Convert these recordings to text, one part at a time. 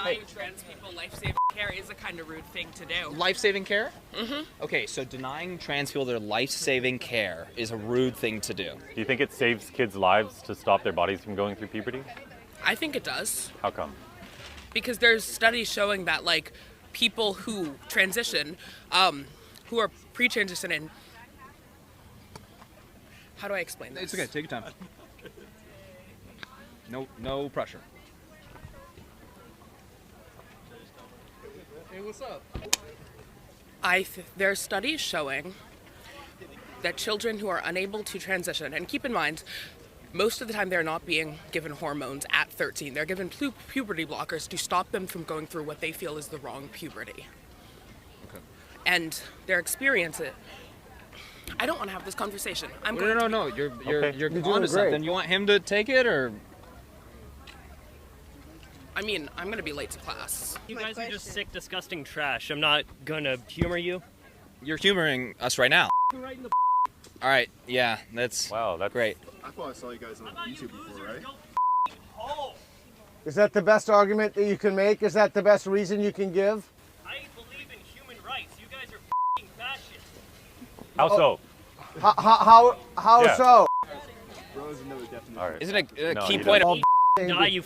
denying trans people life-saving care is a kind of rude thing to do. Life-saving care? Mm-hmm. Okay, so denying trans people their life-saving care is a rude thing to do. Do you think it saves kids' lives to stop their bodies from going through puberty? I think it does. How come? Because there's studies showing that, like, people who transition, who are pre-transition and... How do I explain this? It's okay, take your time. No pressure. Hey, what's up? There are studies showing that children who are unable to transition, and keep in mind, most of the time they're not being given hormones at 13. They're given puberty blockers to stop them from going through what they feel is the wrong puberty. Okay. And their experience it. I don't want to have this conversation. No. You're doing onto great. something. You want him to take it, or? I mean, I'm gonna be late to class. You guys are just sick, disgusting trash. I'm not gonna humor you. You're humoring us right now. Right in the All right, yeah, that's great. I thought I saw you guys on YouTube before, right? Is that the best argument that you can make? Is that the best reason you can give? I believe in human rights. You guys are fascists. How so? How Yeah. so? Bro doesn't know the definition. All right. Isn't it a No, key he point? doesn't. Die, you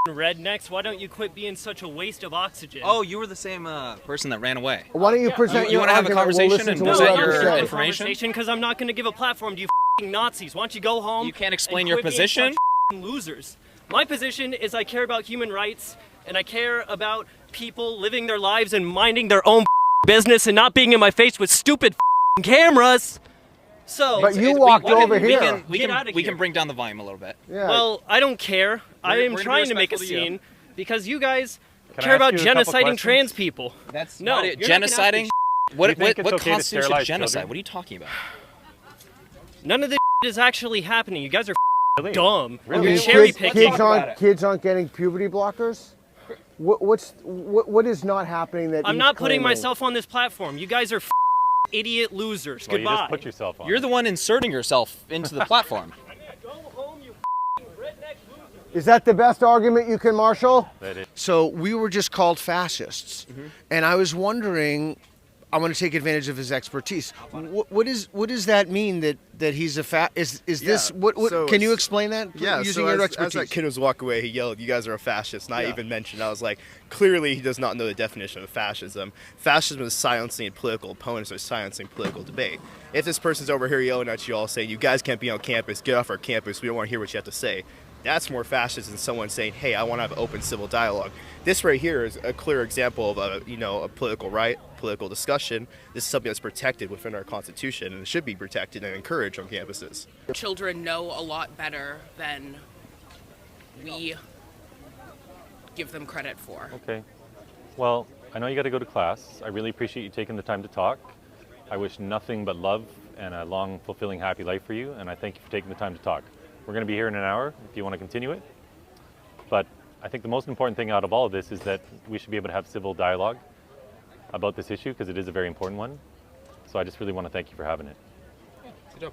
rednecks. Why don't you quit being such a waste of oxygen? Oh, you were the same person that ran away. Why don't you present You your wanna have a argument? We'll conversation listen and to no, what present you I'm have not to gonna say. have a information? conversation because I'm not going to give a platform to you Nazis. Why don't you go home? You can't explain and your quit being position? such losers. My position is I care about human rights and I care about people living their lives and minding their own business and not being in my face with stupid cameras. So, But you We- walked we can- over we here. can- We Get can, outta we here. can bring down the volume a little bit. Yeah. well, I don't care. I We're am gonna be trying to make a respectful to you. scene because you guys Can I care ask about you a couple genociding questions? trans people. That's No, not it. you're not gonna ask me Genociding. What Do you think it's okay to constitutes a sterilize genocide? children? What are you talking about? None of this is actually happening. You guys are Really? dumb. Really? You're cherry kids, picking. kids aren't getting puberty blockers. What is not happening that I'm he's not putting claiming? myself on this platform. You guys are idiot losers. Well, you Goodbye. just put yourself on. You're the one inserting yourself into the platform. Go home, you redneck loser. Is that the best argument you can marshal? That is. So we were just called fascists, and I was wondering. I'm going to take advantage of his expertise. What does that mean that he's a is this what so can you it's- explain that Yeah, using so your as expertise? that kid was walking away, he yelled, "You guys are a fascist," and I Yeah. even mentioned, I was like, clearly he does not know the definition of fascism. Fascism is silencing political opponents or silencing political debate. If this person's over here yelling at you all saying, "You guys can't be on campus, get off our campus, we don't want to hear what you have to say," that's more fascist than someone saying, "Hey, I want to have open civil dialogue." This right here is a clear example of a political right, political discussion. This is something that's protected within our Constitution, and it should be protected and encouraged on campuses. Children know a lot better than we give them credit for. Okay. Well, I know you got to go to class. I really appreciate you taking the time to talk. I wish nothing but love and a long, fulfilling, happy life for you, and I thank you for taking the time to talk. We're going to be here in an hour if you want to continue it. But I think the most important thing out of all of this is that we should be able to have civil dialogue about this issue because it is a very important one. So I just really want to thank you for having it. Good job.